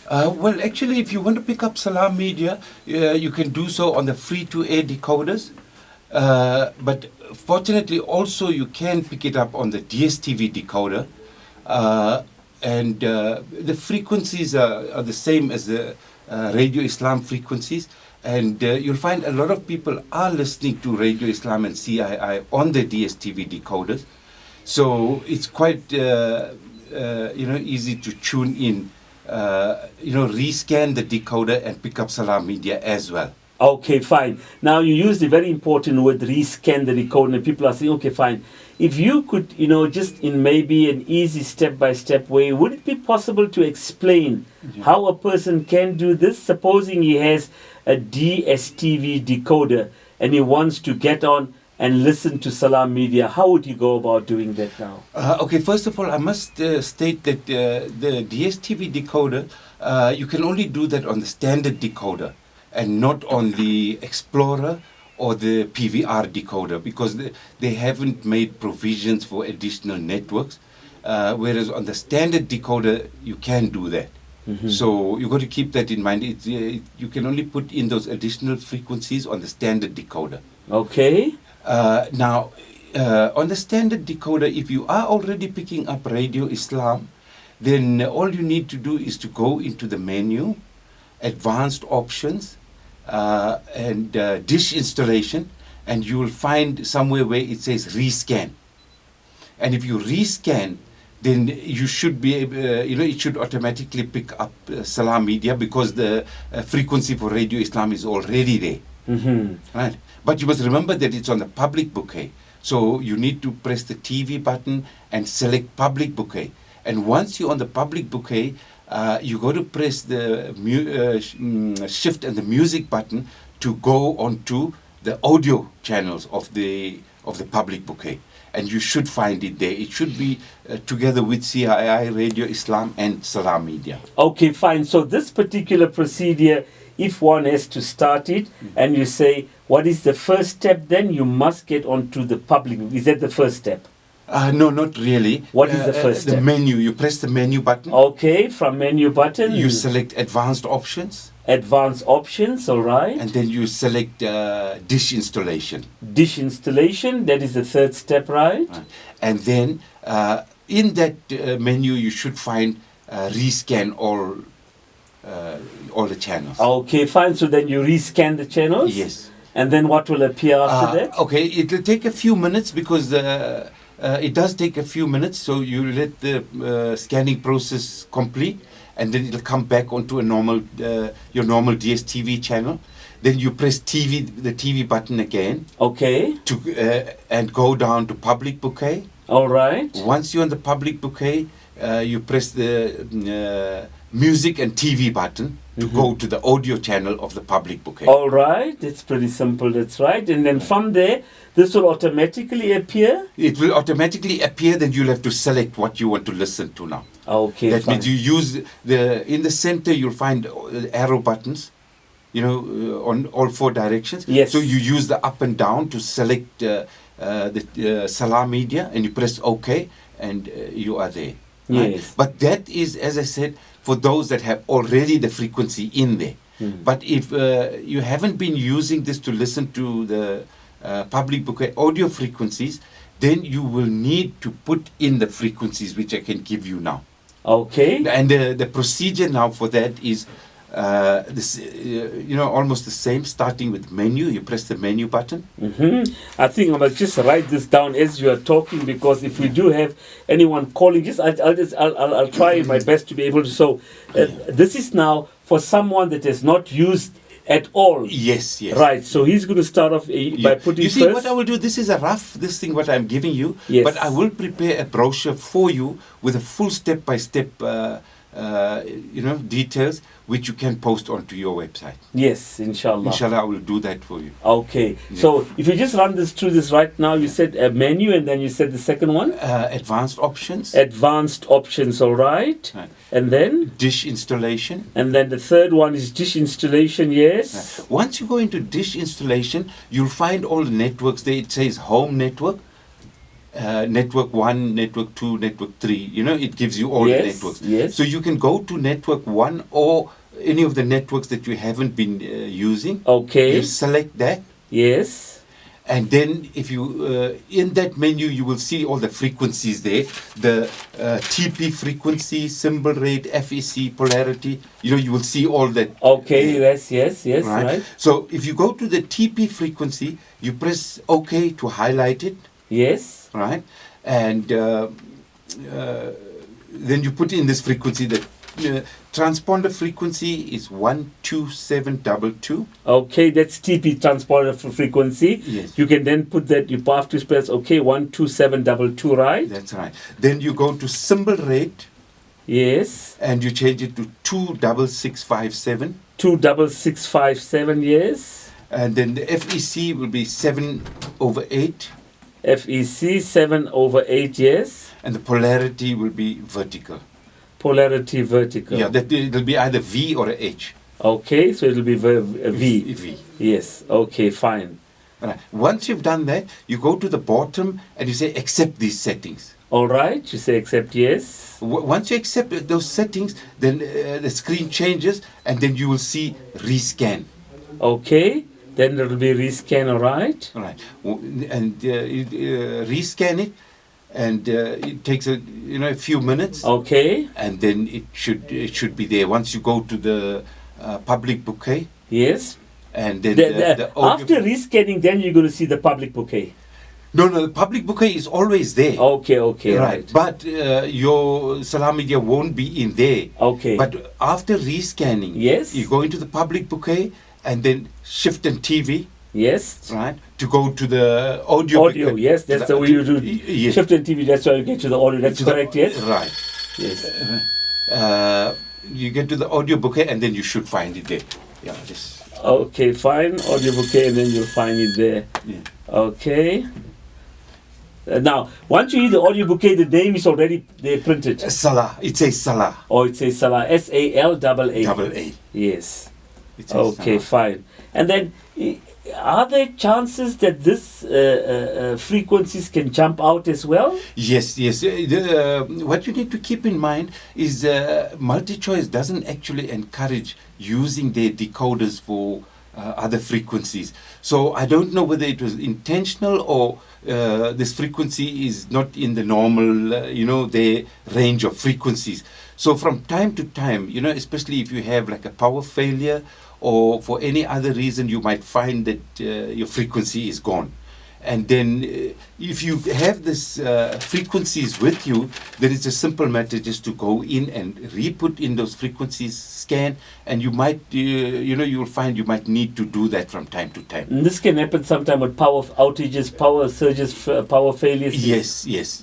Well, actually, if you want to pick up Salaamedia, you can do so on the free-to-air decoders. But fortunately, also you can pick it up on the DSTV decoder. And the frequencies are the same as the Radio Islam frequencies. And you'll find a lot of people are listening to Radio Islam and CII on the DSTV decoders. So it's quite easy to tune in, rescan the decoder and pick up Salaamedia as well. Okay, fine. Now you used a very important word, rescan the decoder, and people are saying, okay, fine. If you could, just in maybe an easy step-by-step way, would it be possible to explain how a person can do this? Supposing he has a DSTV decoder and he wants to get on and listen to Salaamedia, how would you go about doing that now? Okay, first of all, I must state that the DSTV decoder, you can only do that on the standard decoder and not on the Explorer or the PVR decoder, because they haven't made provisions for additional networks, whereas on the standard decoder, you can do that. Mm-hmm. So you've got to keep that in mind. You can only put in those additional frequencies on the standard decoder. Okay. Now, on the standard decoder, if you are already picking up Radio Islam, then all you need to do is to go into the menu, advanced options, and dish installation, and you will find somewhere where it says rescan. And if you rescan, then you should be able, it should automatically pick up Salaamedia, because the frequency for Radio Islam is already there. Mm-hmm. Right? But you must remember that it's on the public bouquet. So you need to press the TV button and select public bouquet. And once you're on the public bouquet, you got to press the shift and the music button to go onto the audio channels of the public bouquet. And you should find it there. It should be together with CII, Radio Islam, and Salaamedia. Okay, fine. So this particular procedure, if one has to start it, and you say, what is the first step, then you must get onto the public. Is that the first step? No, not really. What is the first step? The menu. You press the menu button. Okay, from menu button. You select advanced options. Advanced options, all right. And then you select dish installation. Dish installation, that is the third step, right? And then in that menu, you should find rescan all the channels. Okay, fine. So then you rescan the channels? Yes. And then what will appear after that? Okay, it will take a few minutes, because it does take a few minutes. So you let the scanning process complete, and then it'll come back onto a normal your normal DSTV channel. Then you press the TV button again. Okay. And go down to public bouquet. All right. Once you're on the public bouquet, you press the music and TV button to go to the audio channel of the public bouquet. All right. It's pretty simple. That's right. And then from there, this will automatically appear? It will automatically appear. Then you'll have to select what you want to listen to now. Okay. That means you use in the center, you'll find arrow buttons, on all four directions. Yes. So you use the up and down to select the Salaamedia, and you press OK, and you are there. Right? Yes. But that is, as I said, for those that have already the frequency in there. But if you haven't been using this to listen to the public bouquet audio frequencies, then you will need to put in the frequencies which I can give you now. Okay. And the procedure now for that is almost the same. Starting with menu, you press the menu button. I think I must just write this down as you are talking, because if we do have anyone calling, I'll try my best to be able to. So this is now for someone that has not used at all. Yes. Right. So he's going to start off by putting. You see, first. what I will do. This is a rough what I'm giving you. Yes. But I will prepare a brochure for you with a full step-by-step, details, which you can post onto your website. Yes, inshallah. Inshallah, I will do that for you. Okay. Yeah. So if you just run through this right now, you said a menu, and then you said the second one? Advanced options. Advanced options, all right. And then? Dish installation. And then the third one is dish installation, yes. Once you go into dish installation, you'll find all the networks there. It says home network. network 1, network 2, network 3. You know, it gives you all the networks. Yes. So you can go to network 1 or any of the networks that you haven't been using. Okay. You select that. Yes. And then if you, in that menu, you will see all the frequencies there. The TP frequency, symbol rate, FEC, polarity. You know, you will see all that. Okay, yes, right. So if you go to the TP frequency, you press OK to highlight it. Yes. Right. And then you put in this frequency. The transponder frequency is 12722. Okay, that's TP transponder frequency. Yes. You can then put that, you have to press OK, 12722, right? That's right. Then you go to symbol rate. Yes. And you change it to 26657. 26657, yes. And then the FEC will be 7/8. FEC 7/8, yes. And the polarity will be vertical. Polarity vertical. Yeah, that it'll be either V or a H. Okay, so it'll be V. V. Yes, okay, fine. Right. Once you've done that, you go to the bottom and you say accept these settings. All right, you say accept, yes. Once you accept those settings, then the screen changes and then you will see rescan. Okay, then there will be rescan, all right. All right. And rescan it. And it takes a few minutes. Okay. And then it should be there once you go to the public bouquet. Yes. And then the after rescanning, then you're going to see the public bouquet. No, the public bouquet is always there. Okay, right. But your Salaamedia won't be in there. Okay. But after rescanning, yes, you go into the public bouquet and then shift and TV. Yes. Right. To go to the audio. Audio, yes, that's the way you do. Yes. Shift and TV, that's how you get to the audio. That's correct, yes? Right. Yes. You get to the audio bouquet and then you should find it there. Yeah, just. Okay, fine. Audio bouquet and then you'll find it there. Yeah. Okay. Now, once you hit the audio bouquet, the name is already there printed. Salah. It says Salah. Oh, it says Salah. S-A-L-A-A. Double A. Yes. Okay, fine. And then, are there chances that this frequencies can jump out as well? Yes. What you need to keep in mind is multi-choice doesn't actually encourage using their decoders for other frequencies. So I don't know whether it was intentional or this frequency is not in the normal, their range of frequencies. So from time to time, especially if you have like a power failure or for any other reason, you might find that your frequency is gone. And then if you have this frequencies with you, then it's a simple matter just to go in and re-put in those frequencies, scan, and you might, you'll find you might need to do that from time to time. And this can happen sometime with power outages, power surges, power failures. Yes.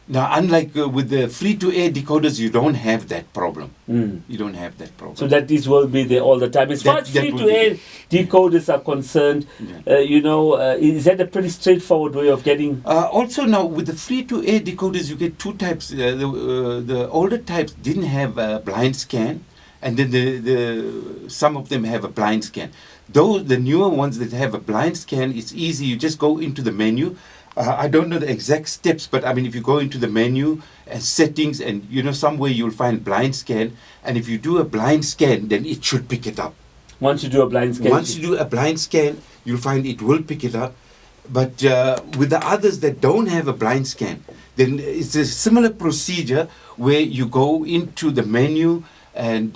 Now, unlike with the free-to-air decoders, you don't have that problem. You don't have that problem. So that this will be there all the time. As far as free-to-air decoders are concerned, is that a pretty straightforward way of getting... Also now, with the free-to-air decoders, you get two types. The older types didn't have a blind scan, and then some of them have a blind scan. Though the newer ones that have a blind scan, it's easy. You just go into the menu. I don't know the exact steps, but I mean, if you go into the menu and settings and, somewhere you'll find blind scan. And if you do a blind scan, then it should pick it up. Once you do a blind scan? Once you do a blind scan, you'll find it will pick it up. But with the others that don't have a blind scan, then it's a similar procedure where you go into the menu and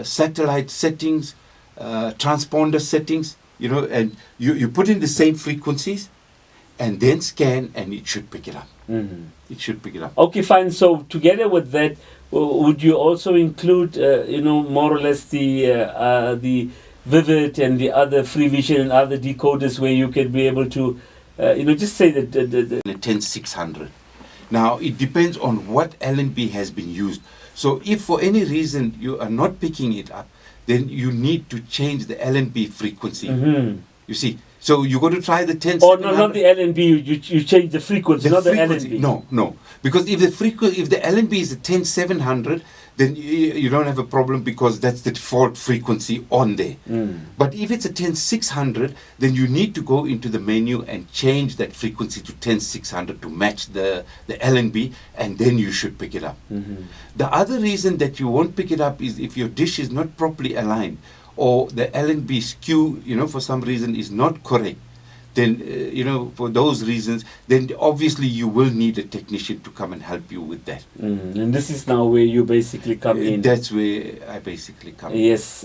satellite settings, transponder settings, and you put in the same frequencies. And then scan, and it should pick it up. It should pick it up. Okay, fine. So together with that, would you also include, more or less the Vivid and the other Free Vision and other decoders where you can be able to, just say that the 10600. Now it depends on what LNB has been used. So if for any reason you are not picking it up, then you need to change the LNB frequency. You see. So you're going to try the 10700. Oh, no, not the LNB. You change the frequency, not the LNB. No. Because if the LNB is a 10700, then you don't have a problem because that's the default frequency on there. But if it's a 10600, then you need to go into the menu and change that frequency to 10600 to match the LNB, and then you should pick it up. The other reason that you won't pick it up is if your dish is not properly aligned, or the LNB skew, for some reason is not correct. Then, for those reasons, then obviously you will need a technician to come and help you with that. And this is now where you basically come in. That's where I basically come in. Yes.